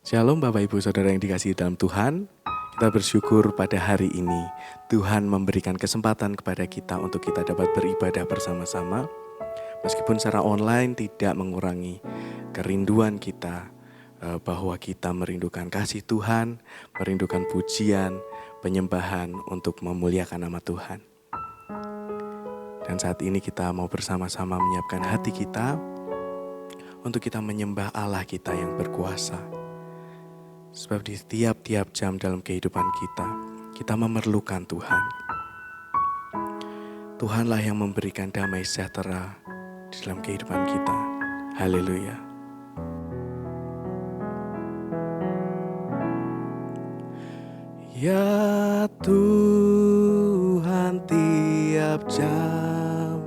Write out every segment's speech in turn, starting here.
Shalom Bapak Ibu Saudara yang dikasihi dalam Tuhan. Kita bersyukur pada hari ini Tuhan memberikan kesempatan kepada kita untuk kita dapat beribadah bersama-sama. Meskipun secara online tidak mengurangi kerinduan kita bahwa kita merindukan kasih Tuhan, merindukan pujian, penyembahan untuk memuliakan nama Tuhan. Dan saat ini kita mau bersama-sama menyiapkan hati kita untuk kita menyembah Allah kita yang berkuasa. Sebab di tiap-tiap jam dalam kehidupan kita memerlukan Tuhan. Tuhanlah yang memberikan damai sejahtera di dalam kehidupan kita. Haleluya. Ya Tuhan, tiap jam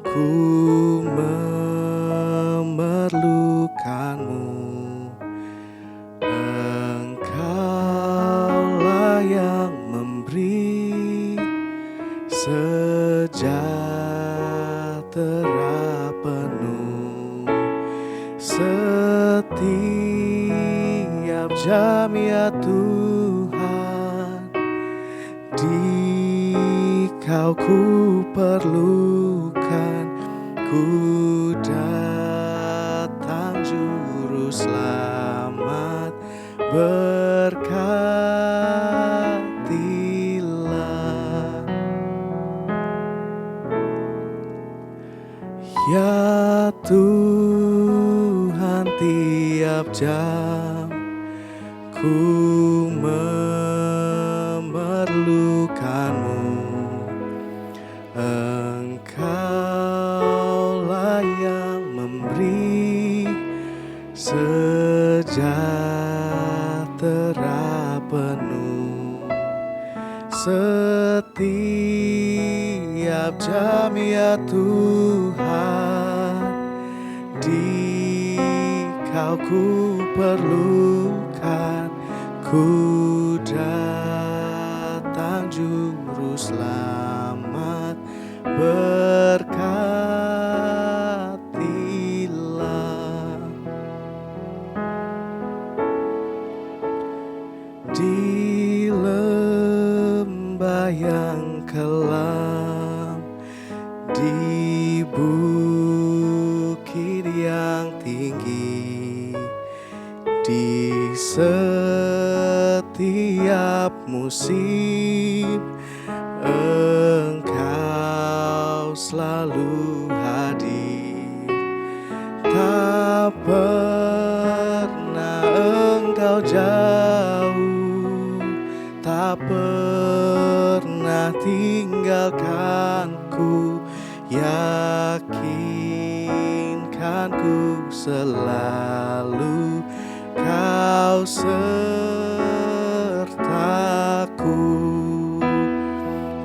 ku memerlukan-Mu. Engkaulah yang memberi sejahtera penuh setiap jam, ya Tuhan, Di-Kau ku perlukan, ku datang juru selamat, berkatilah. Ya Tuhan, tiap jam ku memerlukan-Mu. Engkaulah yang memberi sejahtera penuh setiap jam, ya Tuhan, Di-Kau ku perlukan, ku datang juru selamat, berkatilah. Di lembah yang kelam, di bukit yang tinggi, di setiap musim Engkau selalu hadir. Tak pernah Engkau jauh, tak pernah tinggalkanku, yakinkanku selalu Kau sertaku.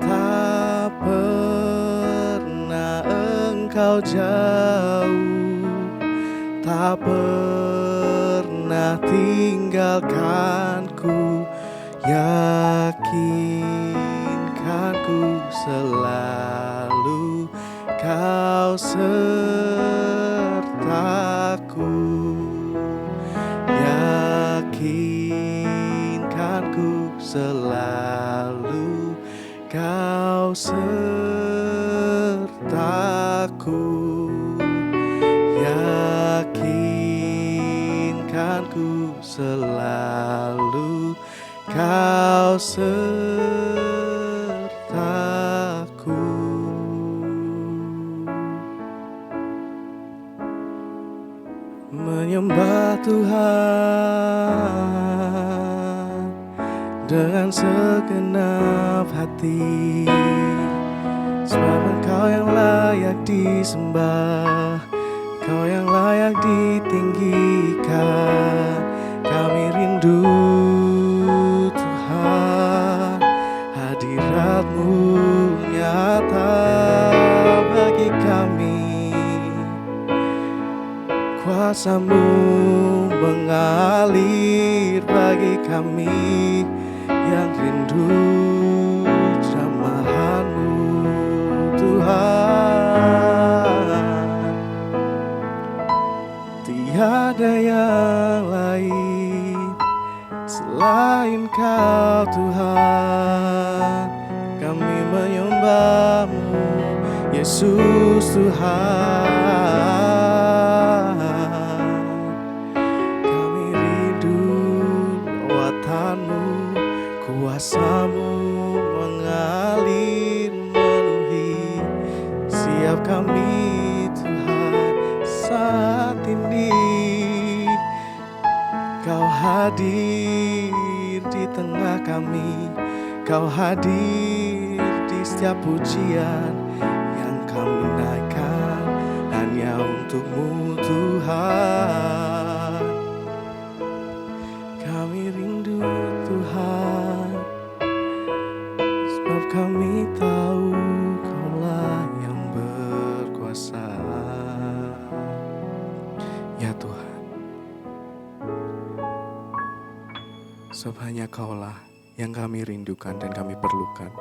Tak pernah Engkau jauh, tak pernah tinggalkanku, yakinkanku selalu Kau sertaku. Yakinkanku selalu Kau sertaku. Yakinkanku selalu Kau sertaku. Menyembah Tuhan dengan segenap hati, sebab Engkau yang layak disembah, Kau yang layak ditinggikan. Kami rindu Tuhan, hadirat-Mu nyata bagi kami. Kuasa-Mu mengalir bagi kami yang rindu jamahan-Mu, Tuhan. tiada yang lain selain Kau Tuhan. Kami menyembah-Mu, Yesus Tuhan. Kami rindu lawatan-Mu, kuasa-Mu mengalir memenuhi setiap kami Tuhan saat ini. Kau hadir di tengah kami, Kau hadir di setiap pujian yang kami naikkan hanya untuk-Mu Tuhan. Kami rindu Tuhan, sebab kami tahu Kaulah yang berkuasa. Ya Tuhan, sebab hanya Kaulah yang kami rindukan dan kami perlukan,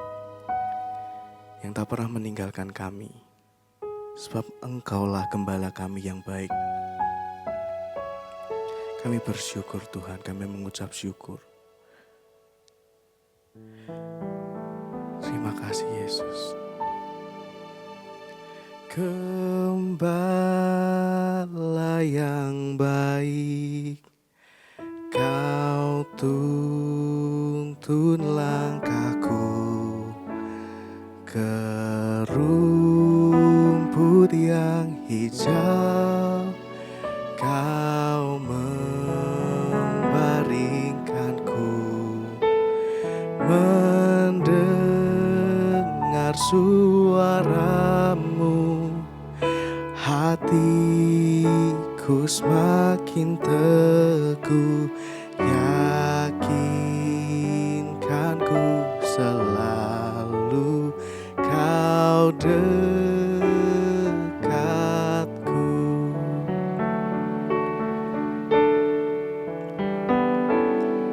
yang tak pernah meninggalkan kami, sebab Engkaulah gembala kami yang baik. Kami bersyukur Tuhan, kami mengucap syukur. Terima kasih Yesus. Gembala yang baik, Kau tuntun langkahku ke rumput yang hijau. Kau membaringkanku mendengar suara-Mu. Hatiku semakin teguh, yakinkanku selalu Kau dekatku.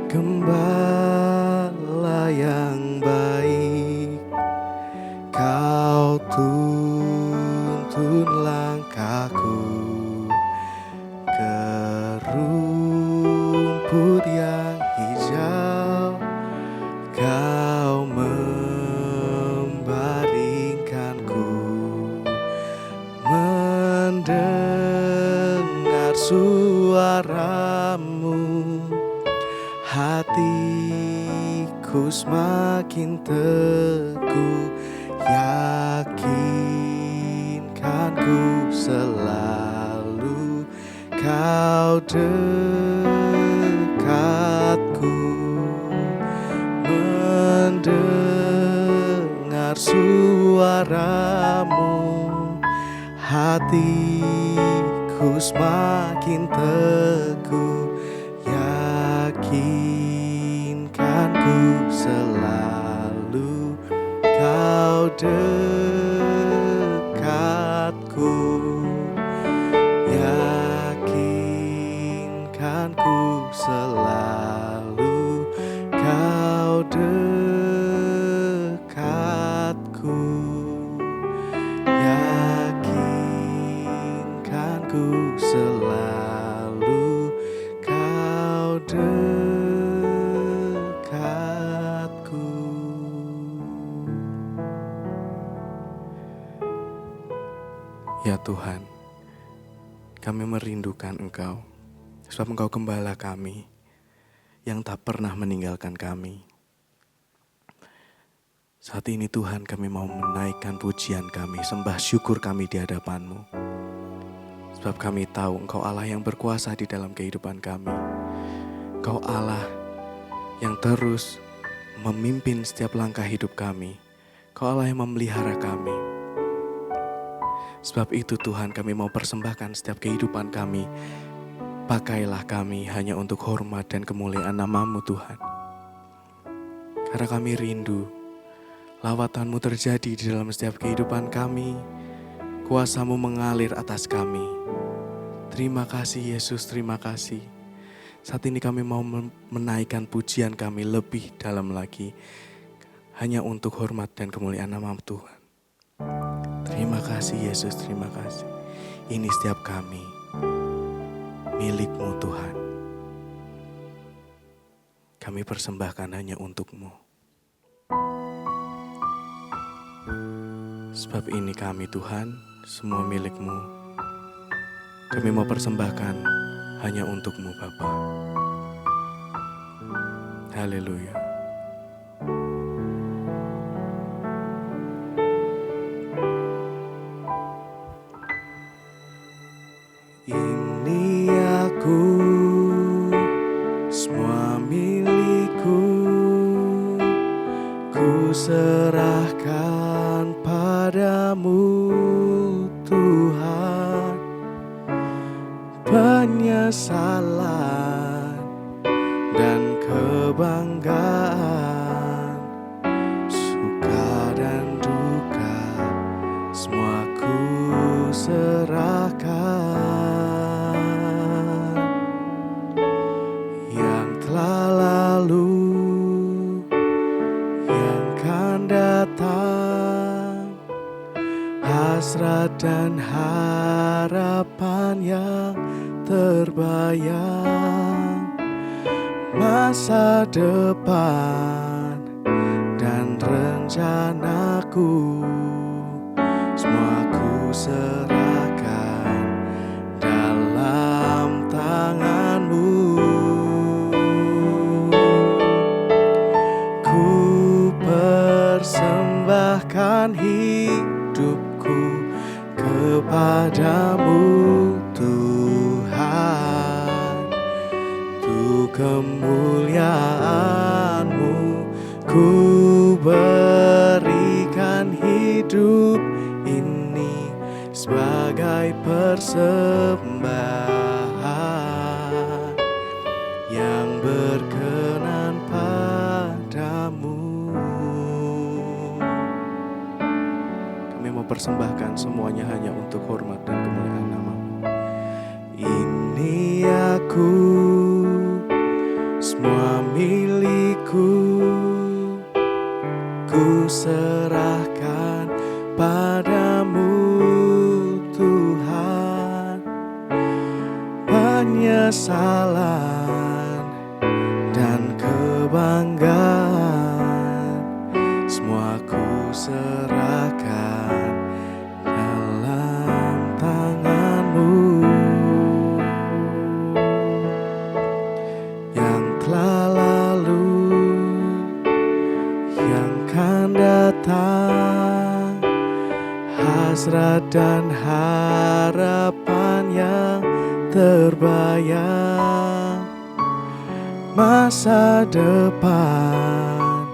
Gembala yang baik, Kau tuntun langkahku ke rumput yang hijau. Kau membaringkanku mendengar suara-Mu. Hatiku semakin teguh, yakinkanku selalu Kau dekatku. Mendengar suara-Mu, hatiku semakin teguh, yakinkanku selalu Kau dekatku. Yakinkanku selalu Kau dekatku. Yakinkanku selalu Kau dekatku. Ya Tuhan, kami merindukan Engkau, sebab Engkau gembala kami yang tak pernah meninggalkan kami. Saat ini Tuhan, kami mau menaikkan pujian kami, sembah syukur kami di hadapan-Mu. Sebab kami tahu Engkau Allah yang berkuasa di dalam kehidupan kami. Engkau Allah yang terus memimpin setiap langkah hidup kami. Engkau Allah yang memelihara kami. Sebab itu Tuhan, kami mau persembahkan setiap kehidupan kami. Pakailah kami hanya untuk hormat dan kemuliaan nama-Mu Tuhan. Karena kami rindu lawatan-Mu terjadi di dalam setiap kehidupan kami. Kuasa-Mu mengalir atas kami. Terima kasih Yesus, terima kasih. Saat ini kami mau menaikkan pujian kami lebih dalam lagi. Hanya untuk hormat dan kemuliaan nama Tuhan. Terima kasih Yesus, terima kasih. Ini setiap kami milik-Mu Tuhan. Kami persembahkan hanya untuk-Mu. Sebab ini kami Tuhan, semua milik-Mu. Kami mau persembahkan hanya untuk-Mu Bapa. Haleluya. Ini aku, semua milikku, ku serahkan padamu Tuhan. Penyesalan dan kebanggaan, suka dan duka, semua ku serahkan. Yang telah lalu, yang akan datang, hasrat dan harapan yang terbayang, masa depan dan rencanaku, semua ku serahkan dalam tangan-Mu. Ku persembahkan hidupku kepadamu Tuhan. Untuk kemuliaan-Mu ku berikan hidup ini sebagai persembahan yang berkenan padamu. Kami mau persembahkan semuanya hanya untuk hormat dan kemuliaan nama-Mu. Ini aku, semua milikku, ku serahkan padamu Tuhan. Penyesalan dan kebanggaan, semua ku serahkan dalam tangan-Mu. Yang telah lalu, yang akan datang, hasrat dan harapan yang terbayang, masa depan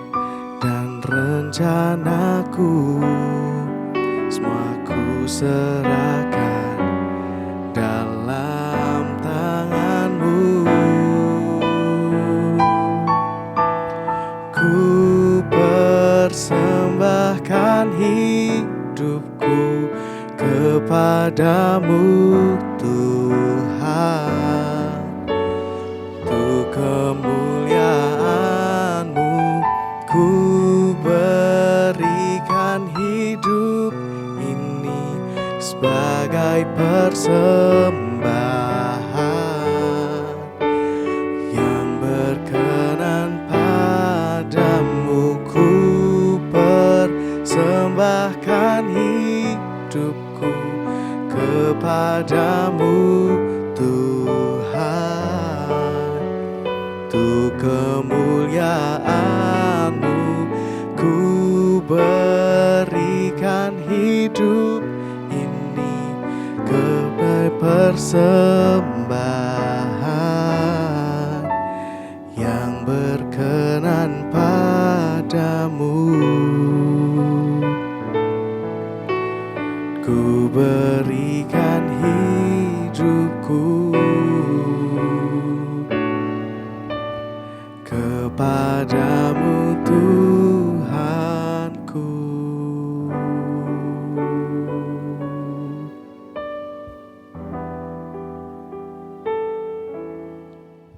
dan rencanaku, semua ku serahkan dalam tangan-Mu. Ku persembahkan hidupku kepadamu Tuhan. Untuk kemuliaan-Mu ku berikan hidup ini sebagai persembahan yang berkenan padamu. Ku persembahkan hidupku kepadamu Tuhan. Untuk kemuliaan-Mu ku berikan hidup ini sebagai persembahan yang berkenan padamu. Ku berikan hidupku kepadamu Tuhanku.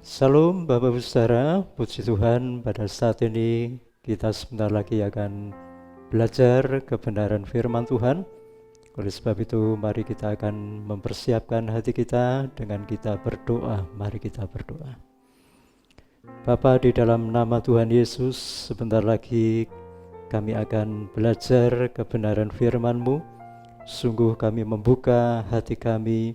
Salam Bapak Ibu Saudara, puji Tuhan pada saat ini kita sebentar lagi akan belajar kebenaran firman Tuhan. Oleh sebab itu, mari kita akan mempersiapkan hati kita dengan kita berdoa. Mari kita berdoa. Bapa, di dalam nama Tuhan Yesus, sebentar lagi kami akan belajar kebenaran firman-Mu. Sungguh kami membuka hati kami,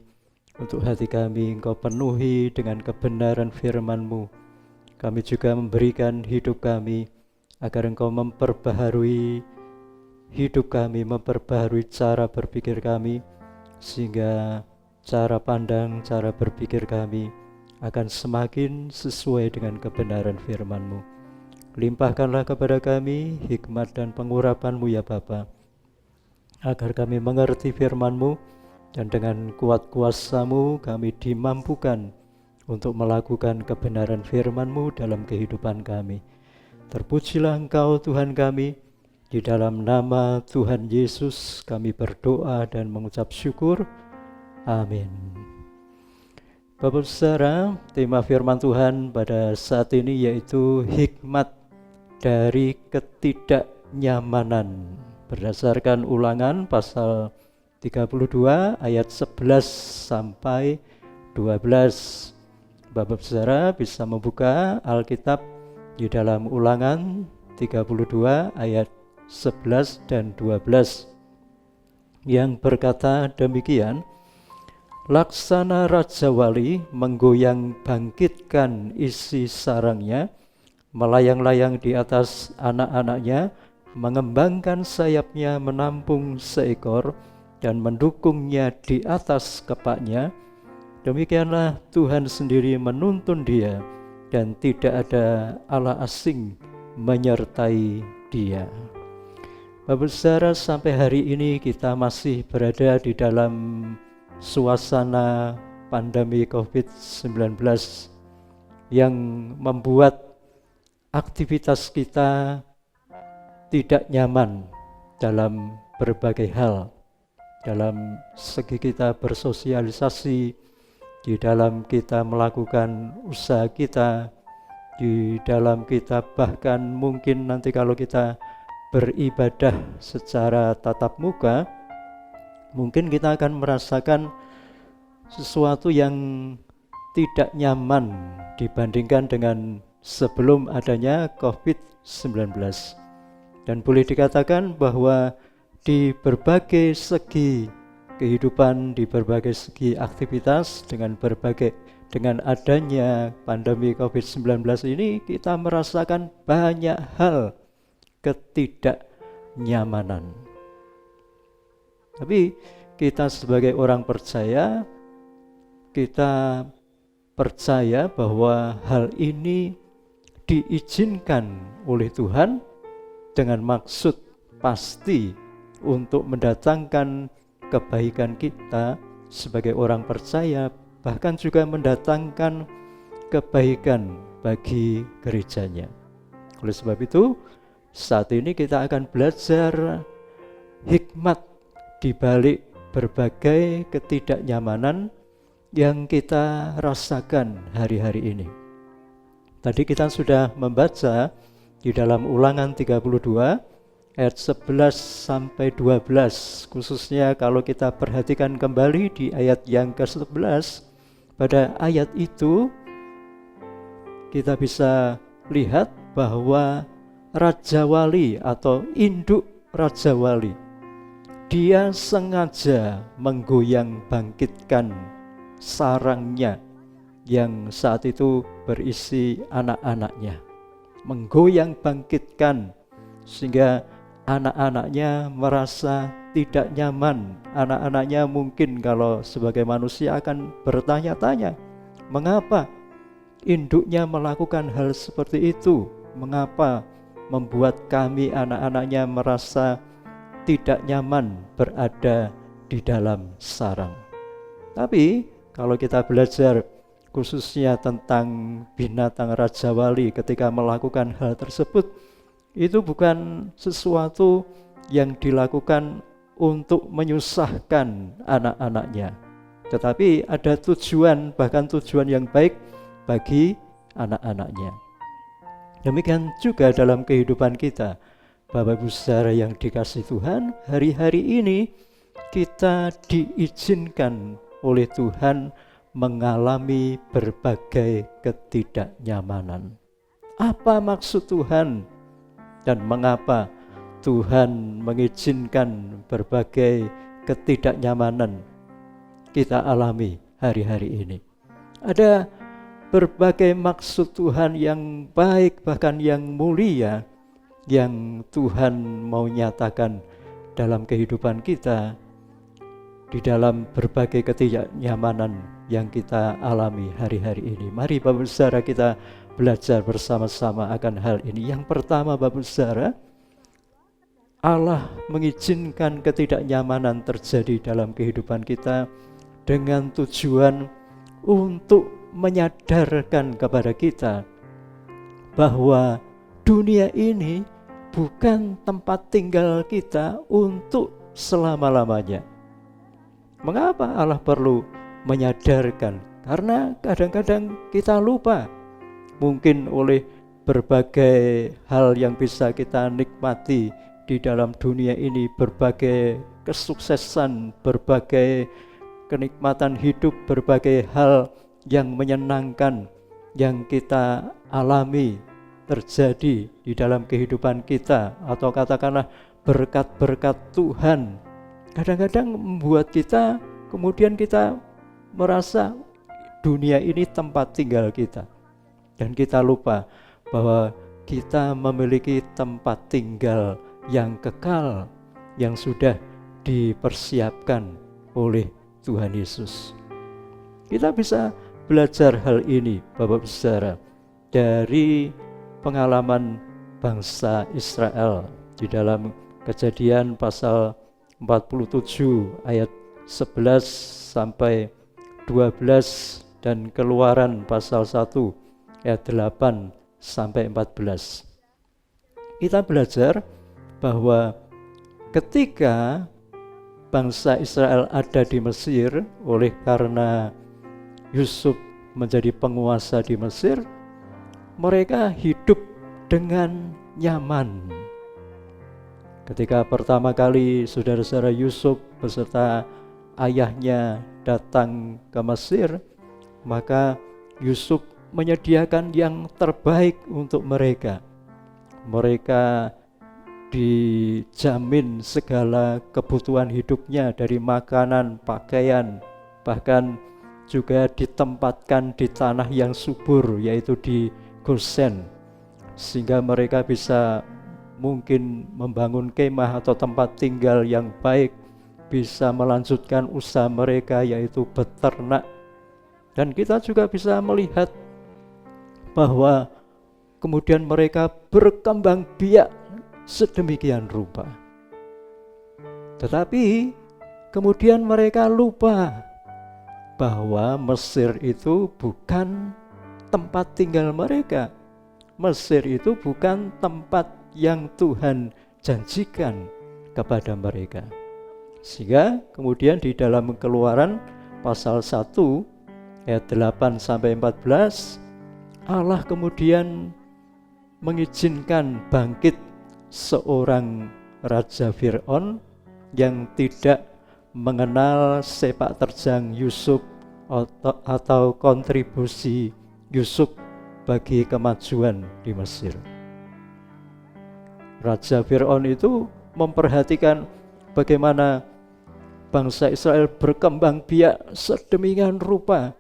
untuk hati kami Engkau penuhi dengan kebenaran firman-Mu. Kami juga memberikan hidup kami, agar Engkau memperbaharui hidup kami, memperbaharui cara berpikir kami, sehingga cara pandang, cara berpikir kami akan semakin sesuai dengan kebenaran firman-Mu. Limpahkanlah kepada kami hikmat dan pengurapan-Mu ya Bapa, agar kami mengerti firman-Mu, dan dengan kuat kuasa-Mu kami dimampukan untuk melakukan kebenaran firman-Mu dalam kehidupan kami. Terpujilah Engkau Tuhan kami. Di dalam nama Tuhan Yesus kami berdoa dan mengucap syukur. Amin. Bapak Saudara, tema firman Tuhan pada saat ini yaitu hikmat dari ketidaknyamanan. Berdasarkan Ulangan pasal 32 ayat 11 sampai 12. Bapak Saudara bisa membuka Alkitab di dalam Ulangan 32 ayat 11 dan 12 yang berkata demikian. Laksana Raja Wali menggoyang bangkitkan isi sarangnya, melayang-layang di atas anak-anaknya, mengembangkan sayapnya menampung seekor dan mendukungnya di atas kepaknya. Demikianlah Tuhan sendiri menuntun dia, dan tidak ada Allah asing menyertai dia. Bapak Saudara, sampai hari ini kita masih berada di dalam suasana pandemi COVID-19 yang membuat aktivitas kita tidak nyaman dalam berbagai hal. Dalam segi kita bersosialisasi, di dalam kita melakukan usaha kita, di dalam kita bahkan mungkin nanti kalau kita beribadah secara tatap muka, mungkin kita akan merasakan sesuatu yang tidak nyaman dibandingkan dengan sebelum adanya COVID-19. Dan boleh dikatakan bahwa di berbagai segi kehidupan, di berbagai segi aktivitas, dengan adanya pandemi COVID-19 ini, kita merasakan banyak hal ketidaknyamanan. Tapi kita sebagai orang percaya, kita percaya bahwa hal ini diizinkan oleh Tuhan dengan maksud pasti untuk mendatangkan kebaikan kita sebagai orang percaya, bahkan juga mendatangkan kebaikan bagi gerejanya. Oleh sebab itu, saat ini kita akan belajar hikmat di balik berbagai ketidaknyamanan yang kita rasakan hari-hari ini. Tadi kita sudah membaca di dalam Ulangan 32 ayat 11 sampai 12, khususnya kalau kita perhatikan kembali di ayat yang ke-11. Pada ayat itu kita bisa lihat bahwa Raja Wali atau induk Raja Wali, dia sengaja menggoyang bangkitkan sarangnya yang saat itu berisi anak-anaknya. Menggoyang bangkitkan sehingga anak-anaknya merasa tidak nyaman. Anak-anaknya mungkin kalau sebagai manusia akan bertanya-tanya, mengapa induknya melakukan hal seperti itu? Mengapa membuat kami anak-anaknya merasa tidak nyaman berada di dalam sarang? Tapi kalau kita belajar khususnya tentang binatang Raja Wali ketika melakukan hal tersebut, itu bukan sesuatu yang dilakukan untuk menyusahkan anak-anaknya, tetapi ada tujuan, bahkan tujuan yang baik bagi anak-anaknya. Demikian juga dalam kehidupan kita, Bapak Ibu Saudara yang dikasihi Tuhan, hari-hari ini kita diizinkan oleh Tuhan mengalami berbagai ketidaknyamanan. Apa maksud Tuhan dan mengapa Tuhan mengizinkan berbagai ketidaknyamanan kita alami hari-hari ini? Ada berbagai maksud Tuhan yang baik, bahkan yang mulia, yang Tuhan mau nyatakan dalam kehidupan kita, di dalam berbagai ketidaknyamanan yang kita alami hari-hari ini. Mari Bapak Saudara kita belajar bersama-sama akan hal ini. Yang pertama Bapak Saudara, Allah mengizinkan ketidaknyamanan terjadi dalam kehidupan kita dengan tujuan untuk menyadarkan kepada kita bahwa dunia ini bukan tempat tinggal kita untuk selama-lamanya. Mengapa Allah perlu menyadarkan? Karena kadang-kadang kita lupa. Mungkin oleh berbagai hal yang bisa kita nikmati di dalam dunia ini, berbagai kesuksesan, berbagai kenikmatan hidup, berbagai hal yang menyenangkan yang kita alami terjadi di dalam kehidupan kita, atau katakanlah berkat-berkat Tuhan, kadang-kadang membuat kita kemudian kita merasa dunia ini tempat tinggal kita, dan kita lupa bahwa kita memiliki tempat tinggal yang kekal yang sudah dipersiapkan oleh Tuhan Yesus. Kita bisa belajar hal ini Bapak Saudara dari pengalaman bangsa Israel di dalam Kejadian pasal 47 ayat 11 sampai 12 dan Keluaran pasal 1 ayat 8 sampai 14. Kita belajar bahwa ketika bangsa Israel ada di Mesir, oleh karena Yusuf menjadi penguasa di Mesir, mereka hidup dengan nyaman. Ketika pertama kali saudara-saudara Yusuf beserta ayahnya datang ke Mesir, maka Yusuf menyediakan yang terbaik untuk mereka. Mereka dijamin segala kebutuhan hidupnya, dari makanan, pakaian, bahkan juga ditempatkan di tanah yang subur, yaitu di Gosen, sehingga mereka bisa mungkin membangun kemah atau tempat tinggal yang baik, bisa melanjutkan usaha mereka yaitu beternak. Dan kita juga bisa melihat bahwa kemudian mereka berkembang biak sedemikian rupa. Tetapi kemudian mereka lupa bahwa Mesir itu bukan tempat tinggal mereka. Mesir itu bukan tempat yang Tuhan janjikan kepada mereka. Sehingga kemudian di dalam Keluaran pasal 1 ayat 8 sampai 14, Allah kemudian mengizinkan bangkit seorang Raja Fir'aun yang tidak mengenal sepak terjang Yusuf atau kontribusi Yusuf bagi kemajuan di Mesir. Raja Fir'aun itu memperhatikan bagaimana bangsa Israel berkembang biak sedemikian rupa,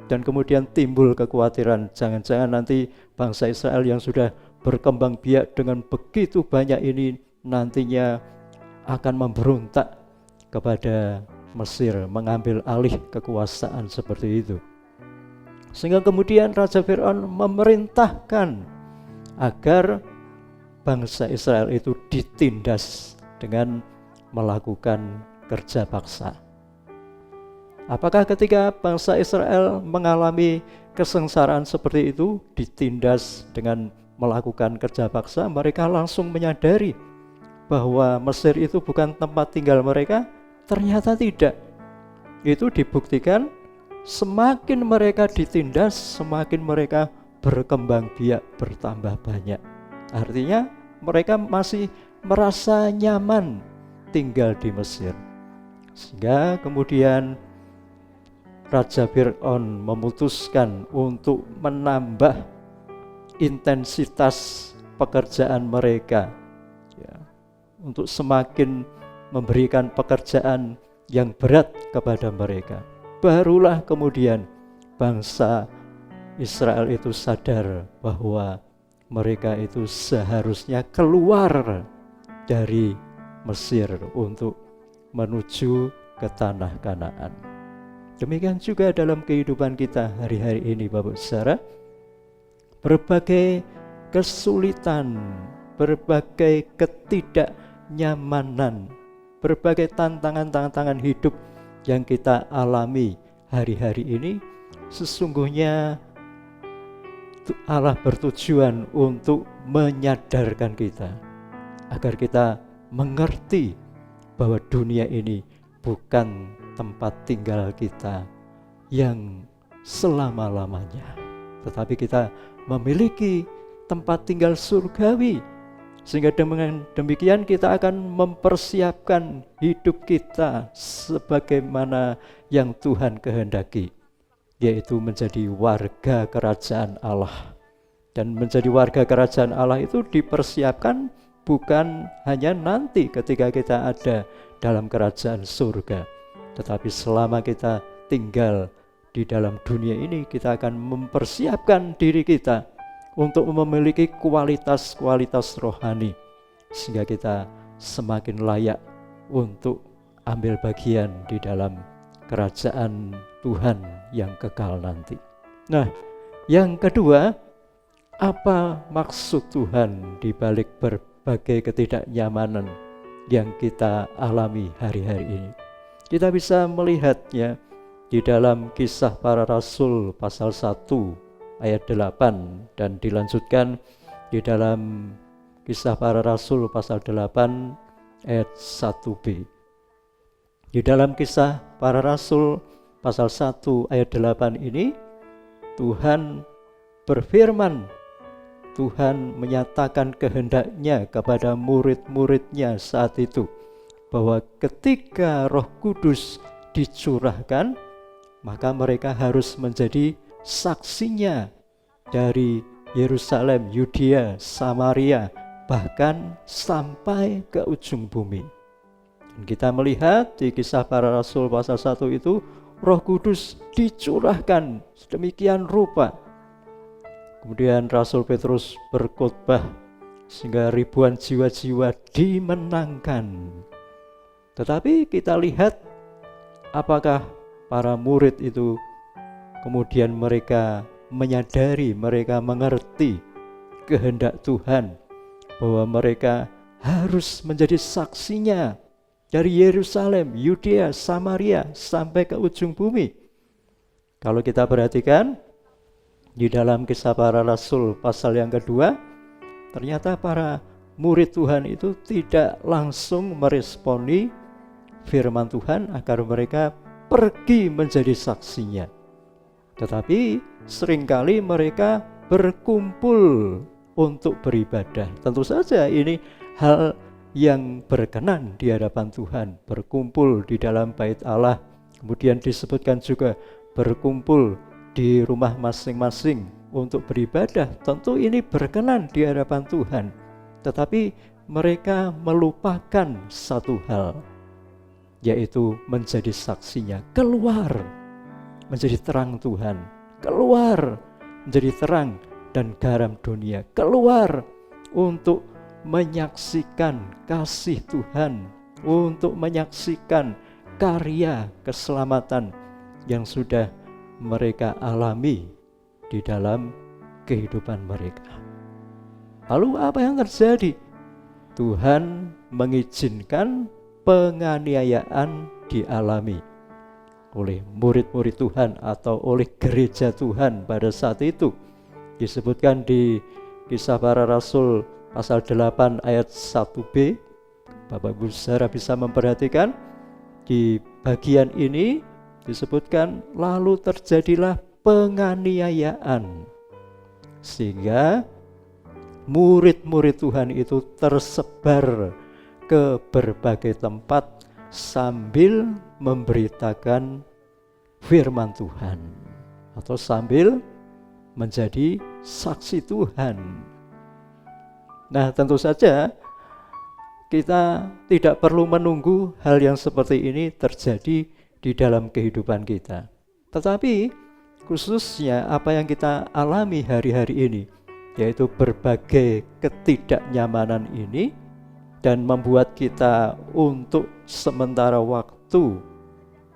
dan kemudian timbul kekhawatiran, jangan-jangan nanti bangsa Israel yang sudah berkembang biak dengan begitu banyak ini nantinya akan memberontak kepada Mesir, mengambil alih kekuasaan seperti itu. Sehingga kemudian Raja Fir'aun memerintahkan agar bangsa Israel itu ditindas dengan melakukan kerja paksa. Apakah ketika bangsa Israel mengalami kesengsaraan seperti itu, ditindas dengan melakukan kerja paksa, mereka langsung menyadari bahwa Mesir itu bukan tempat tinggal mereka? Ternyata tidak. Itu dibuktikan semakin mereka ditindas, semakin mereka berkembang biak, bertambah banyak. Artinya mereka masih merasa nyaman tinggal di Mesir. Sehingga kemudian Raja Fir'aun memutuskan untuk menambah intensitas pekerjaan mereka, ya, untuk semakin memberikan pekerjaan yang berat kepada mereka. Barulah kemudian bangsa Israel itu sadar bahwa mereka itu seharusnya keluar dari Mesir untuk menuju ke tanah Kanaan. Demikian juga dalam kehidupan kita hari-hari ini, Bapak Saudara. Berbagai kesulitan, berbagai ketidaknyamanan, berbagai tantangan-tantangan hidup yang kita alami hari-hari ini, sesungguhnya Allah bertujuan untuk menyadarkan kita agar kita mengerti bahwa dunia ini bukan tempat tinggal kita yang selama-lamanya, tetapi kita memiliki tempat tinggal surgawi, sehingga dengan demikian kita akan mempersiapkan hidup kita sebagaimana yang Tuhan kehendaki, yaitu menjadi warga kerajaan Allah. Dan menjadi warga kerajaan Allah itu dipersiapkan bukan hanya nanti ketika kita ada dalam kerajaan surga, tetapi selama kita tinggal di dalam dunia ini, kita akan mempersiapkan diri kita untuk memiliki kualitas-kualitas rohani, sehingga kita semakin layak untuk ambil bagian di dalam kerajaan Tuhan yang kekal nanti. Nah, yang kedua, apa maksud Tuhan di balik berbagai ketidaknyamanan yang kita alami hari-hari ini? Kita bisa melihatnya di dalam Kisah Para Rasul pasal 1 ayat 8 dan dilanjutkan di dalam Kisah Para Rasul pasal 8 ayat 1b. Di dalam Kisah Para Rasul pasal 1 ayat 8 ini, Tuhan berfirman, Tuhan menyatakan kehendaknya kepada murid-muridnya saat itu, bahwa ketika Roh Kudus dicurahkan, maka mereka harus menjadi saksinya dari Yerusalem, Yudea, Samaria, bahkan sampai ke ujung bumi. Dan kita melihat di Kisah Para Rasul pasal 1 itu, Roh Kudus dicurahkan sedemikian rupa. Kemudian Rasul Petrus berkhotbah sehingga ribuan jiwa-jiwa dimenangkan. Tetapi kita lihat apakah para murid itu kemudian mereka menyadari, mereka mengerti kehendak Tuhan, bahwa mereka harus menjadi saksinya dari Yerusalem, Yudea, Samaria sampai ke ujung bumi. Kalau kita perhatikan di dalam Kisah Para Rasul pasal yang kedua, ternyata para murid Tuhan itu tidak langsung meresponi firman Tuhan agar mereka pergi menjadi saksinya, tetapi seringkali mereka berkumpul untuk beribadah. Tentu saja ini hal yang berkenan di hadapan Tuhan, berkumpul di dalam bait Allah. Kemudian disebutkan juga berkumpul di rumah masing-masing untuk beribadah. Tentu ini berkenan di hadapan Tuhan, tetapi mereka melupakan satu hal, yaitu menjadi saksinya, keluar menjadi terang Tuhan, keluar menjadi terang dan garam dunia, keluar untuk menyaksikan kasih Tuhan, untuk menyaksikan karya keselamatan yang sudah mereka alami di dalam kehidupan mereka. Lalu apa yang terjadi? Tuhan mengizinkan penganiayaan dialami oleh murid-murid Tuhan atau oleh gereja Tuhan pada saat itu. Disebutkan di Kisah Para Rasul pasal 8 ayat 1b. Bapak Ibu Saudara bisa memperhatikan di bagian ini disebutkan, lalu terjadilah penganiayaan, sehingga murid-murid Tuhan itu tersebar ke berbagai tempat sambil memberitakan firman Tuhan atau sambil menjadi saksi Tuhan. Nah, tentu saja kita tidak perlu menunggu hal yang seperti ini terjadi di dalam kehidupan kita. Tetapi khususnya apa yang kita alami hari-hari ini, yaitu berbagai ketidaknyamanan ini, dan membuat kita untuk sementara waktu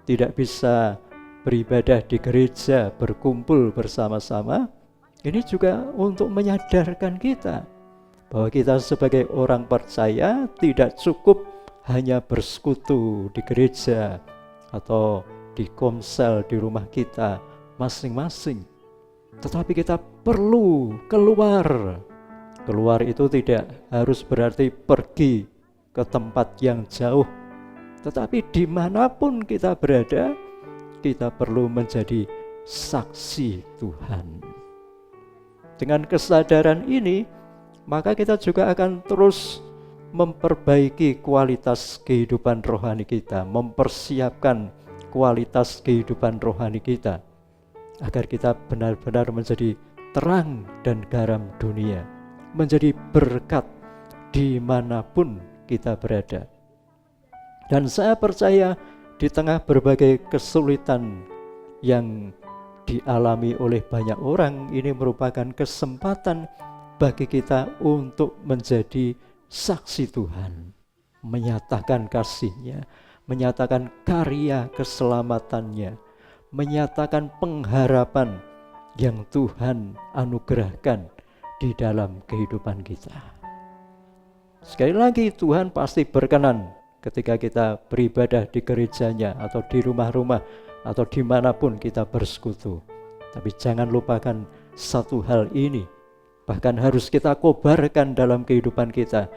tidak bisa beribadah di gereja, berkumpul bersama-sama. Ini juga untuk menyadarkan kita bahwa kita sebagai orang percaya tidak cukup hanya bersekutu di gereja atau di komsel di rumah kita masing-masing, tetapi kita perlu keluar. Keluar itu tidak harus berarti pergi ke tempat yang jauh, tetapi dimanapun kita berada, kita perlu menjadi saksi Tuhan. Dengan kesadaran ini, maka kita juga akan terus memperbaiki kualitas kehidupan rohani kita, mempersiapkan kualitas kehidupan rohani kita, agar kita benar-benar menjadi terang dan garam dunia, menjadi berkat dimanapun kita berada. Dan saya percaya di tengah berbagai kesulitan yang dialami oleh banyak orang, ini merupakan kesempatan bagi kita untuk menjadi saksi Tuhan, menyatakan kasih-Nya, menyatakan karya keselamatannya, menyatakan pengharapan yang Tuhan anugerahkan di dalam kehidupan kita. Sekali lagi, Tuhan pasti berkenan ketika kita beribadah di gerejanya atau di rumah-rumah atau dimanapun kita bersekutu. Tapi jangan lupakan satu hal ini, bahkan harus kita kobarkan dalam kehidupan kita,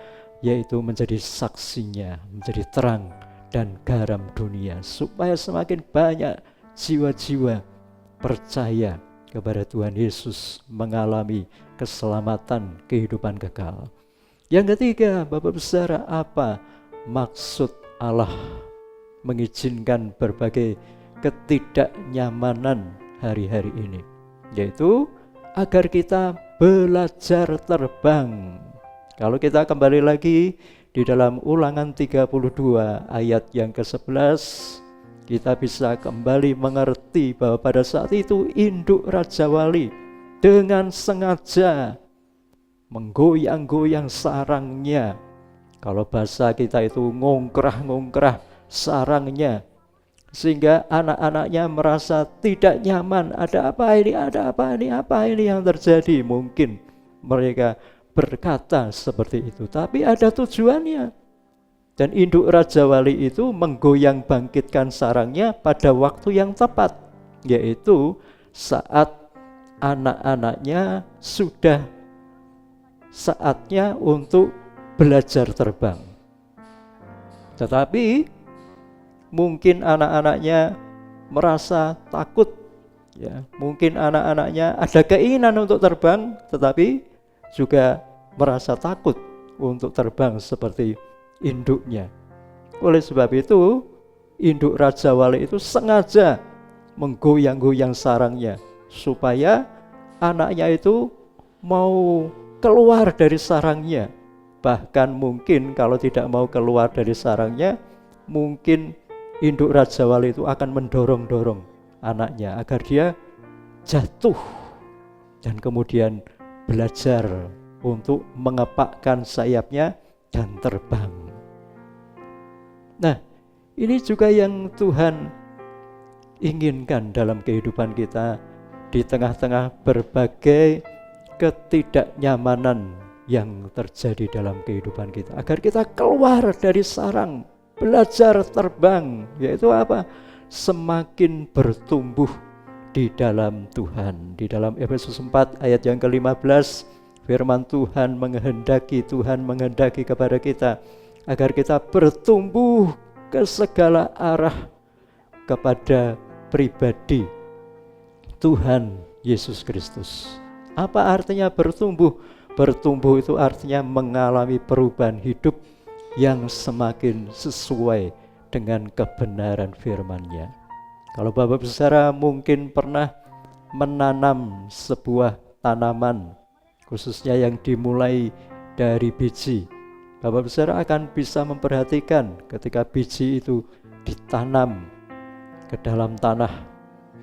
yaitu menjadi saksinya, menjadi terang dan garam dunia, supaya semakin banyak jiwa-jiwa percaya kepada Tuhan Yesus, mengalami keselamatan kehidupan kekal. Yang ketiga, Bapak Saudara, apa maksud Allah mengizinkan berbagai ketidaknyamanan hari-hari ini? Yaitu agar kita belajar terbang. Kalau kita kembali lagi di dalam Ulangan 32 ayat yang ke-11, kita bisa kembali mengerti bahwa pada saat itu induk Raja Wali dengan sengaja menggoyang-goyang sarangnya. Kalau bahasa kita itu ngongkrah-ngongkrah sarangnya, sehingga anak-anaknya merasa tidak nyaman. Ada apa ini? Ada apa ini? Apa ini yang terjadi? Mungkin mereka berkata seperti itu, tapi ada tujuannya. Dan induk Raja Wali itu menggoyang bangkitkan sarangnya pada waktu yang tepat, yaitu saat anak-anaknya sudah saatnya untuk belajar terbang. Tetapi mungkin anak-anaknya merasa takut, ya. Mungkin anak-anaknya ada keinginan untuk terbang, tetapi juga merasa takut untuk terbang seperti induknya. Oleh sebab itu, induk Raja Wali itu sengaja menggoyang-goyang sarangnya, supaya anaknya itu mau keluar dari sarangnya. Bahkan mungkin kalau tidak mau keluar dari sarangnya, mungkin induk Raja Wali itu akan mendorong-dorong anaknya agar dia jatuh dan kemudian belajar untuk mengepakkan sayapnya dan terbang. Nah, ini juga yang Tuhan inginkan dalam kehidupan kita di tengah-tengah berbagai ketidaknyamanan yang terjadi dalam kehidupan kita, agar kita keluar dari sarang, belajar terbang, yaitu apa? Semakin bertumbuh di dalam Tuhan. Di dalam Efesus 4 ayat yang ke-15, firman Tuhan menghendaki kepada kita agar kita bertumbuh ke segala arah kepada pribadi Tuhan Yesus Kristus. Apa artinya bertumbuh? Bertumbuh itu artinya mengalami perubahan hidup yang semakin sesuai dengan kebenaran firman-Nya. Kalau Bapak Saudara mungkin pernah menanam sebuah tanaman, khususnya yang dimulai dari biji, Bapak Saudara akan bisa memperhatikan ketika biji itu ditanam ke dalam tanah,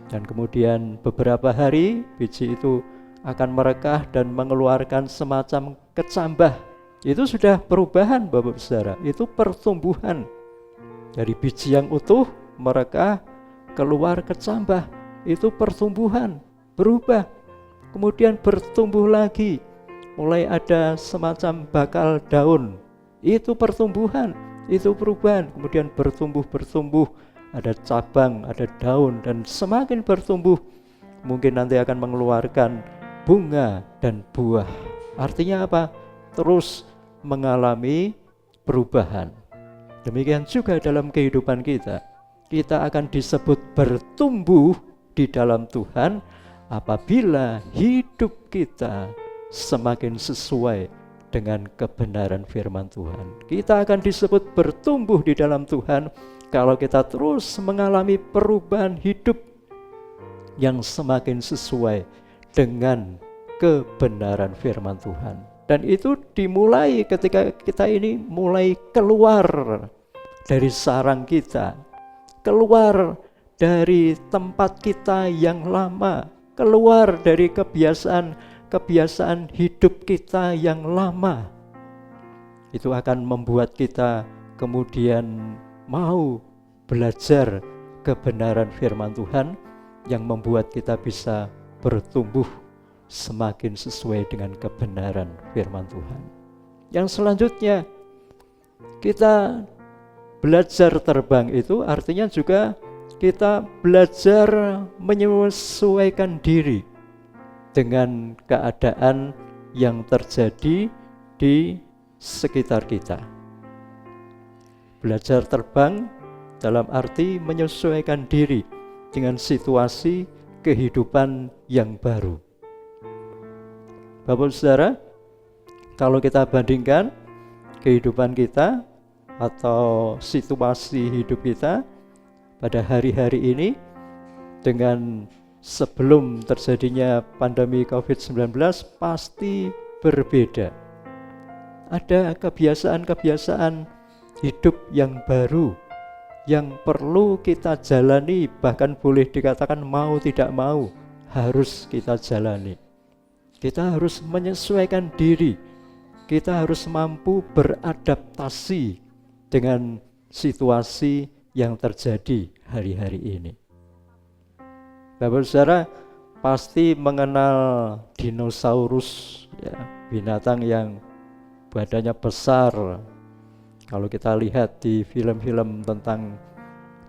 dan kemudian beberapa hari biji itu akan merekah dan mengeluarkan semacam kecambah. Itu sudah perubahan Bapak Saudara, itu pertumbuhan. Dari biji yang utuh merekah keluar kecambah, itu pertumbuhan, berubah. Kemudian bertumbuh lagi, mulai ada semacam bakal daun, itu pertumbuhan, itu perubahan. Kemudian bertumbuh, ada cabang, ada daun, dan semakin bertumbuh mungkin nanti akan mengeluarkan bunga dan buah. Artinya apa? Terus mengalami perubahan. Demikian juga dalam kehidupan kita. Kita akan disebut bertumbuh di dalam Tuhan apabila hidup kita semakin sesuai dengan kebenaran firman Tuhan. Kita akan disebut bertumbuh di dalam Tuhan kalau kita terus mengalami perubahan hidup yang semakin sesuai dengan kebenaran firman Tuhan. Dan itu dimulai ketika kita ini mulai keluar dari sarang kita, keluar dari tempat kita yang lama, keluar dari kebiasaan hidup kita yang lama. Itu akan membuat kita kemudian mau belajar kebenaran firman Tuhan yang membuat kita bisa bertumbuh semakin sesuai dengan kebenaran firman Tuhan. Yang selanjutnya, kita belajar terbang itu artinya juga kita belajar menyesuaikan diri dengan keadaan yang terjadi di sekitar kita. Belajar terbang dalam arti menyesuaikan diri dengan situasi kehidupan yang baru. Bapak Saudara, kalau kita bandingkan kehidupan kita atau situasi hidup kita pada hari-hari ini dengan sebelum terjadinya pandemi COVID-19 pasti berbeda. Ada kebiasaan-kebiasaan hidup yang baru yang perlu kita jalani, bahkan boleh dikatakan mau tidak mau harus kita jalani. Kita harus menyesuaikan diri, kita harus mampu beradaptasi dengan situasi yang terjadi hari-hari ini. Bapak Saudara pasti mengenal dinosaurus, ya, binatang yang badannya besar. Kalau kita lihat di film-film tentang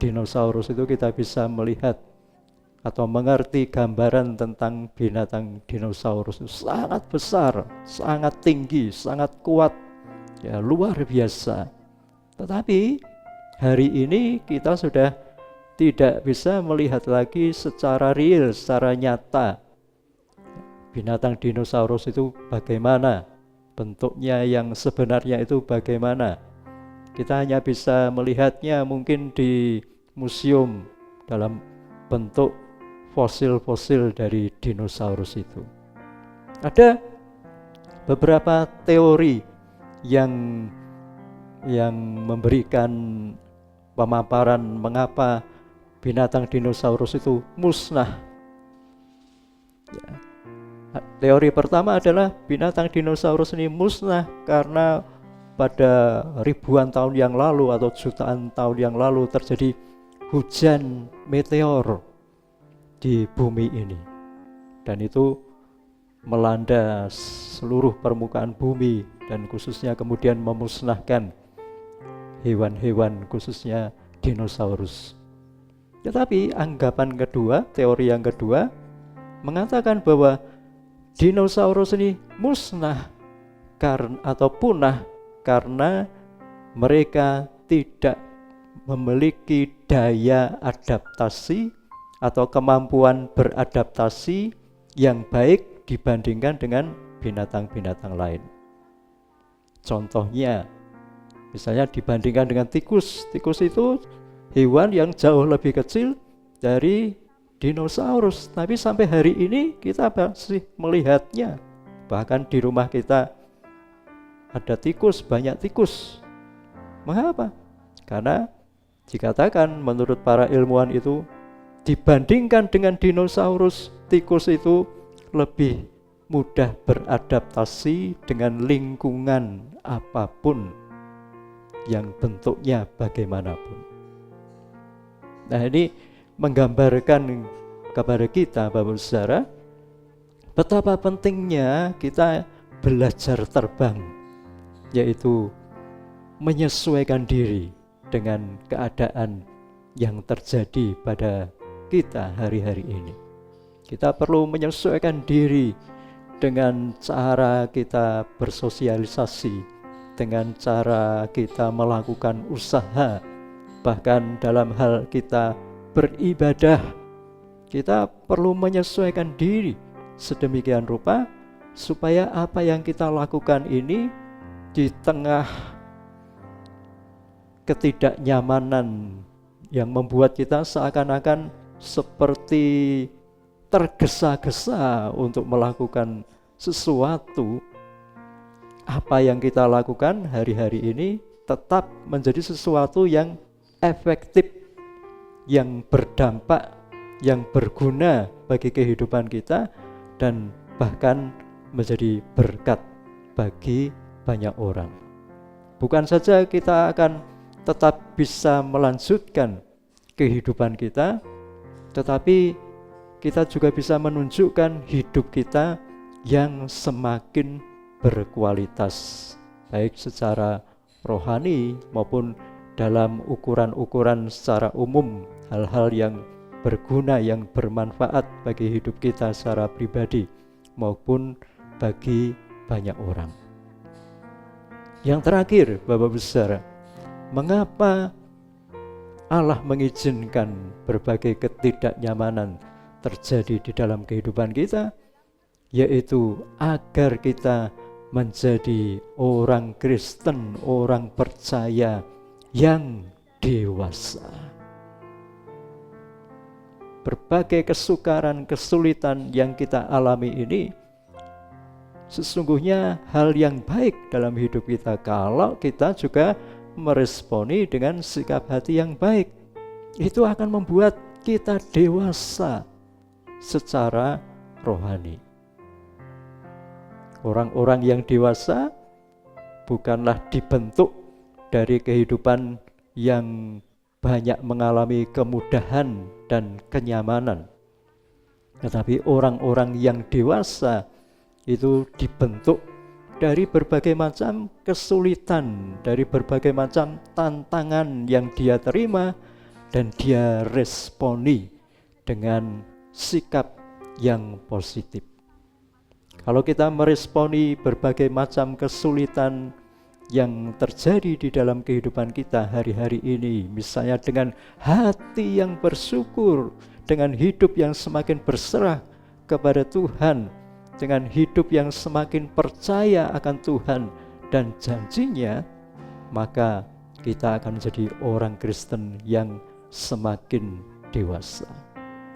dinosaurus itu kita bisa melihat atau mengerti gambaran tentang binatang dinosaurus itu sangat besar, sangat tinggi, sangat kuat, ya luar biasa. Tetapi hari ini kita sudah tidak bisa melihat lagi secara real, secara nyata binatang dinosaurus itu bagaimana, bentuknya yang sebenarnya itu bagaimana. Kita hanya bisa melihatnya mungkin di museum dalam bentuk fosil-fosil dari dinosaurus itu. Ada beberapa teori yang memberikan pemaparan mengapa binatang dinosaurus itu musnah. Ya. Teori pertama adalah binatang dinosaurus ini musnah karena pada ribuan tahun yang lalu atau jutaan tahun yang lalu terjadi hujan meteor di bumi ini, dan itu melanda seluruh permukaan bumi dan khususnya kemudian memusnahkan hewan-hewan khususnya dinosaurus. Tetapi anggapan kedua, teori yang kedua mengatakan bahwa dinosaurus ini musnah atau punah karena mereka tidak memiliki daya adaptasi atau kemampuan beradaptasi yang baik dibandingkan dengan binatang-binatang lain. Contohnya Misalnya dibandingkan dengan tikus. Tikus itu hewan yang jauh lebih kecil dari dinosaurus. Tapi sampai hari ini kita masih melihatnya. Bahkan di rumah kita ada tikus, banyak tikus. Mengapa? Karena dikatakan menurut para ilmuwan itu, dibandingkan dengan dinosaurus, tikus itu lebih mudah beradaptasi dengan lingkungan apapun yang bentuknya bagaimanapun. Nah, ini menggambarkan kepada kita, Bapak Saudara, betapa pentingnya kita belajar terbang, yaitu menyesuaikan diri dengan keadaan yang terjadi pada kita hari-hari ini. Kita perlu menyesuaikan diri dengan cara kita bersosialisasi, dengan cara kita melakukan usaha, bahkan dalam hal kita beribadah. Kita perlu menyesuaikan diri sedemikian rupa supaya apa yang kita lakukan ini di tengah ketidaknyamanan yang membuat kita seakan-akan seperti tergesa-gesa untuk melakukan sesuatu, apa yang kita lakukan hari-hari ini tetap menjadi sesuatu yang efektif, yang berdampak, yang berguna bagi kehidupan kita, dan bahkan menjadi berkat bagi banyak orang. Bukan saja kita akan tetap bisa melanjutkan kehidupan kita, tetapi kita juga bisa menunjukkan hidup kita yang semakin berkualitas, baik secara rohani maupun dalam ukuran-ukuran secara umum, hal-hal yang berguna, yang bermanfaat bagi hidup kita secara pribadi maupun bagi banyak orang. Yang terakhir, Bapak Saudara, mengapa Allah mengizinkan berbagai ketidaknyamanan terjadi di dalam kehidupan kita? Yaitu agar kita menjadi orang Kristen, orang percaya yang dewasa. Berbagai kesukaran, kesulitan yang kita alami ini sesungguhnya hal yang baik dalam hidup kita kalau kita juga meresponi dengan sikap hati yang baik. Itu akan membuat kita dewasa secara rohani. Orang-orang yang dewasa bukanlah dibentuk dari kehidupan yang banyak mengalami kemudahan dan kenyamanan, tetapi orang-orang yang dewasa itu dibentuk dari berbagai macam kesulitan, dari berbagai macam tantangan yang dia terima, dan dia responi dengan sikap yang positif. Kalau kita meresponi berbagai macam kesulitan yang terjadi di dalam kehidupan kita hari-hari ini, misalnya dengan hati yang bersyukur, dengan hidup yang semakin berserah kepada Tuhan, dengan hidup yang semakin percaya akan Tuhan dan janjinya, maka kita akan menjadi orang Kristen yang semakin dewasa.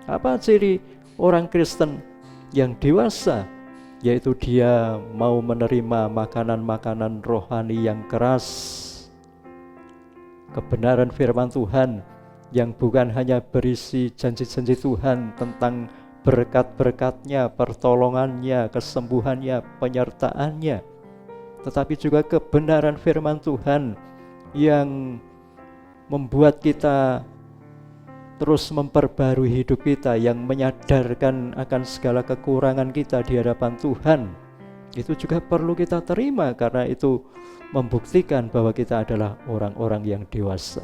Apa ciri orang Kristen yang dewasa? Yaitu dia mau menerima makanan-makanan rohani yang keras, kebenaran firman Tuhan yang bukan hanya berisi janji-janji Tuhan tentang berkat-berkatnya, pertolongannya, kesembuhannya, penyertaannya, tetapi juga kebenaran firman Tuhan yang membuat kita terus memperbarui hidup kita, yang menyadarkan akan segala kekurangan kita di hadapan Tuhan. Itu juga perlu kita terima, karena itu membuktikan bahwa kita adalah orang-orang yang dewasa.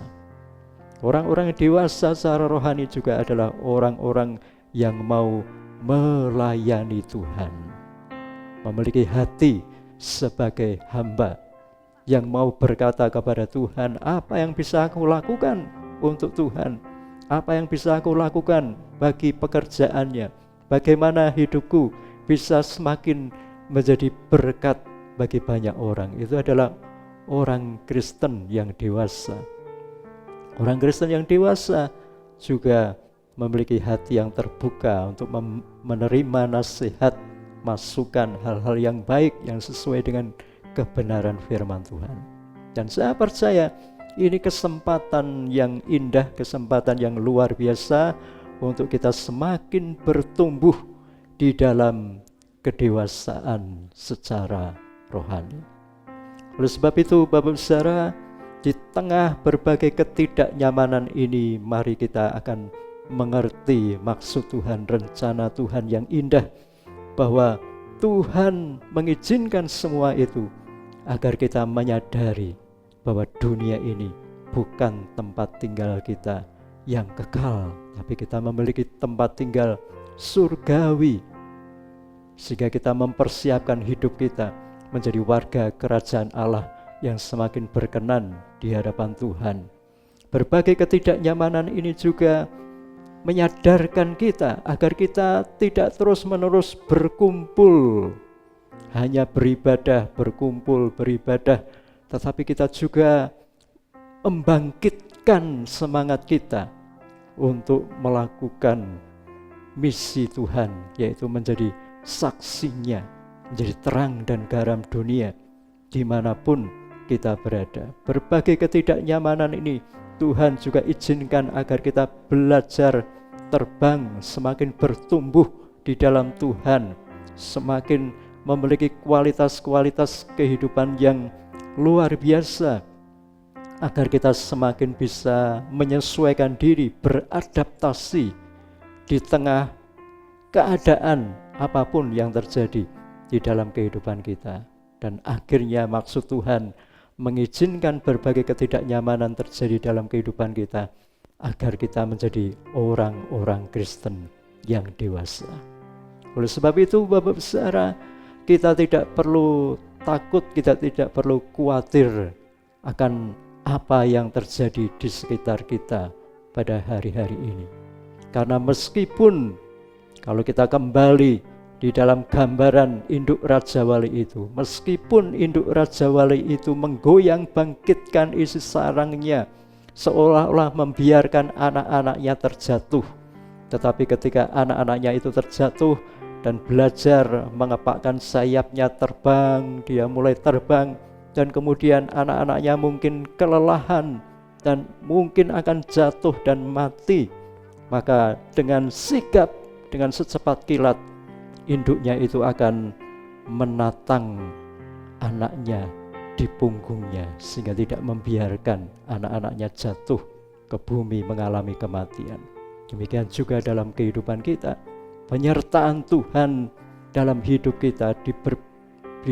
Orang-orang yang dewasa secara rohani juga adalah orang-orang yang mau melayani Tuhan, memiliki hati sebagai hamba, yang mau berkata kepada Tuhan, apa yang bisa aku lakukan untuk Tuhan, apa yang bisa aku lakukan bagi pekerjaannya, bagaimana hidupku bisa semakin menjadi berkat bagi banyak orang. Itu adalah orang Kristen yang dewasa. Orang Kristen yang dewasa juga memiliki hati yang terbuka untuk menerima nasihat, masukan, hal-hal yang baik yang sesuai dengan kebenaran firman Tuhan. Dan saya percaya ini kesempatan yang indah, kesempatan yang luar biasa untuk kita semakin bertumbuh di dalam kedewasaan secara rohani. Oleh sebab itu, Bapak Saudara, di tengah berbagai ketidaknyamanan ini, mari kita akan mengerti maksud Tuhan, rencana Tuhan yang indah, bahwa Tuhan mengizinkan semua itu agar kita menyadari bahwa dunia ini bukan tempat tinggal kita yang kekal, tapi kita memiliki tempat tinggal surgawi, sehingga kita mempersiapkan hidup kita menjadi warga kerajaan Allah yang semakin berkenan di hadapan Tuhan. Berbagai ketidaknyamanan ini juga menyadarkan kita agar kita tidak terus-menerus berkumpul, hanya beribadah, berkumpul, beribadah, tetapi kita juga membangkitkan semangat kita untuk melakukan misi Tuhan, yaitu menjadi saksinya, menjadi terang dan garam dunia dimanapun kita berada. Berbagai ketidaknyamanan ini Tuhan juga izinkan agar kita belajar terbang, semakin bertumbuh di dalam Tuhan, semakin memiliki kualitas-kualitas kehidupan yang luar biasa, agar kita semakin bisa menyesuaikan diri, beradaptasi di tengah keadaan apapun yang terjadi di dalam kehidupan kita. Dan akhirnya maksud Tuhan mengizinkan berbagai ketidaknyamanan terjadi dalam kehidupan kita agar kita menjadi orang-orang Kristen yang dewasa. Oleh sebab itu, Bapak Saudara, kita tidak perlu takut, kita tidak perlu khawatir akan apa yang terjadi di sekitar kita pada hari-hari ini. Karena meskipun kalau kita kembali di dalam gambaran induk Raja Wali itu, meskipun induk Raja Wali itu menggoyang bangkitkan isi sarangnya, seolah-olah membiarkan anak-anaknya terjatuh, tetapi ketika anak-anaknya itu terjatuh dan belajar mengepakkan sayapnya terbang, dia mulai terbang, dan kemudian anak-anaknya mungkin kelelahan dan mungkin akan jatuh dan mati, maka dengan sigap, dengan secepat kilat, induknya itu akan menatang anaknya di punggungnya, sehingga tidak membiarkan anak-anaknya jatuh ke bumi mengalami kematian. Demikian juga dalam kehidupan kita, penyertaan Tuhan dalam hidup kita di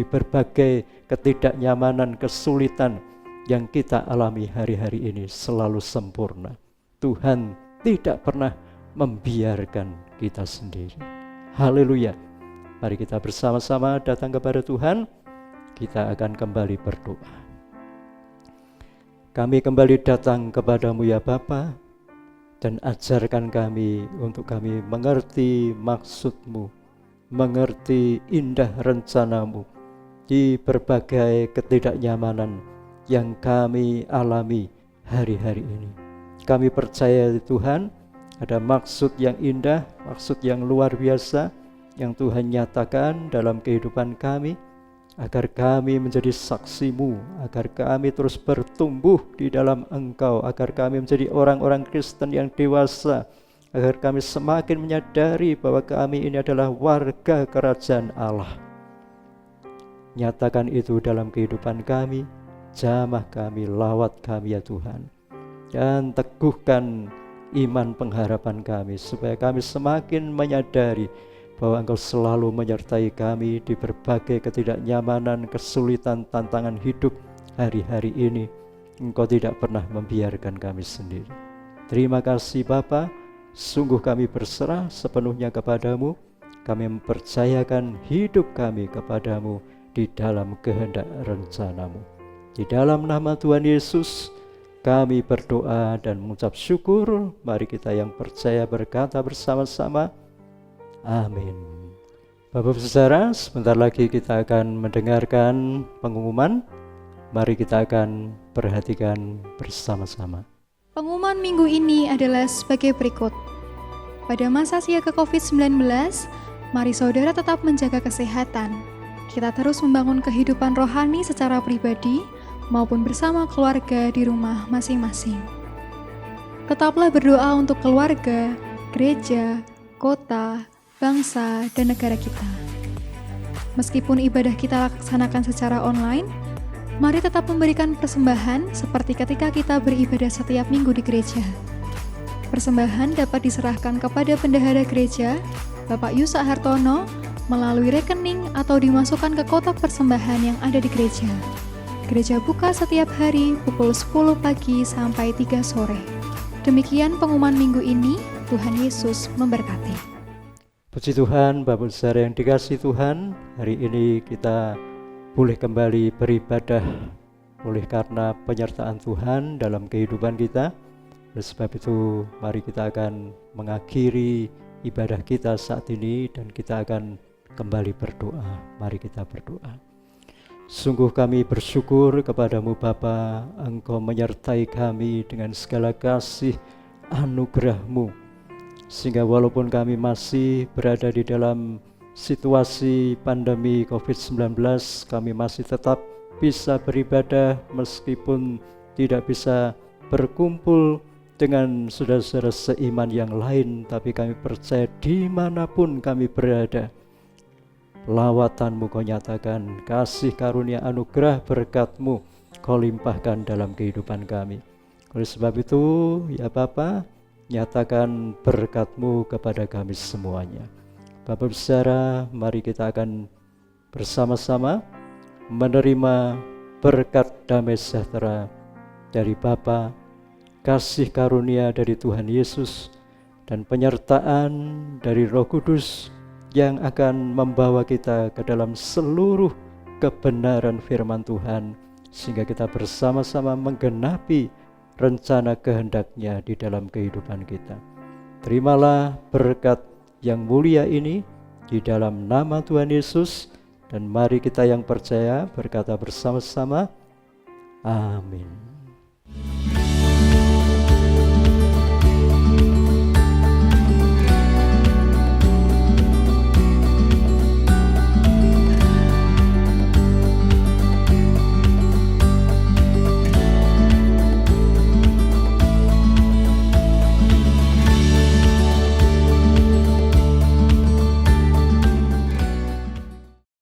berbagai ketidaknyamanan, kesulitan yang kita alami hari-hari ini selalu sempurna. Tuhan tidak pernah membiarkan kita sendiri. Haleluya. Mari kita bersama-sama datang kepada Tuhan. Kita akan kembali berdoa. Kami kembali datang kepadamu ya Bapa, dan ajarkan kami untuk kami mengerti maksud-Mu, mengerti indah rencana-Mu di berbagai ketidaknyamanan yang kami alami hari-hari ini. Kami percaya Tuhan, ada maksud yang indah, maksud yang luar biasa yang Tuhan nyatakan dalam kehidupan kami, agar kami menjadi saksi-Mu, agar kami terus bertumbuh di dalam Engkau, agar kami menjadi orang-orang Kristen yang dewasa, agar kami semakin menyadari bahwa kami ini adalah warga kerajaan Allah. Nyatakan itu dalam kehidupan kami, jamah kami, lawat kami ya Tuhan, dan teguhkan iman pengharapan kami, supaya kami semakin menyadari bahwa Engkau selalu menyertai kami di berbagai ketidaknyamanan, kesulitan, tantangan hidup hari-hari ini. Engkau tidak pernah membiarkan kami sendiri. Terima kasih Bapa, sungguh kami berserah sepenuhnya kepadamu. Kami mempercayakan hidup kami kepadamu di dalam kehendak rencana-Mu. Di dalam nama Tuhan Yesus kami berdoa dan mengucap syukur. Mari kita yang percaya berkata bersama-sama, amin. Bapak Saudara, sebentar lagi kita akan mendengarkan pengumuman Mari kita akan perhatikan bersama-sama. Pengumuman minggu ini adalah sebagai berikut. Pada masa siaga COVID-19, mari saudara tetap menjaga kesehatan. Kita terus membangun kehidupan rohani secara pribadi maupun bersama keluarga di rumah masing-masing. Tetaplah berdoa untuk keluarga, gereja, kota, bangsa, dan negara kita. Meskipun ibadah kita laksanakan secara online, mari tetap memberikan persembahan seperti ketika kita beribadah setiap minggu di gereja. Persembahan dapat diserahkan kepada bendahara gereja, Bapak Yusak Hartono, melalui rekening atau dimasukkan ke kotak persembahan yang ada di gereja. Gereja buka setiap hari pukul 10 pagi sampai 3 sore. Demikian pengumuman minggu ini. Tuhan Yesus memberkati. Puji Tuhan, Bapak saudara yang dikasihi Tuhan, hari ini kita boleh kembali beribadah oleh karena penyertaan Tuhan dalam kehidupan kita. Oleh sebab itu, mari kita akan mengakhiri ibadah kita saat ini dan kita akan kembali berdoa. Mari kita berdoa. Sungguh kami bersyukur kepadamu Bapa, Engkau menyertai kami dengan segala kasih anugerah-Mu. Sehingga walaupun kami masih berada di dalam situasi pandemi COVID-19, kami masih tetap bisa beribadah meskipun tidak bisa berkumpul dengan saudara-saudara seiman yang lain. Tapi kami percaya dimanapun kami berada, lawatan-Mu Kau nyatakan, kasih karunia anugerah berkat-Mu Kau limpahkan dalam kehidupan kami. Oleh sebab itu ya Bapa, nyatakan berkat-Mu kepada kami semuanya. Bapak saudara, mari kita akan bersama-sama menerima berkat damai sejahtera dari Bapa, kasih karunia dari Tuhan Yesus, dan penyertaan dari Roh Kudus yang akan membawa kita ke dalam seluruh kebenaran firman Tuhan, sehingga kita bersama-sama menggenapi rencana kehendak-Nya di dalam kehidupan kita. Terimalah berkat yang mulia ini di dalam nama Tuhan Yesus, dan mari kita yang percaya berkata bersama-sama, amin.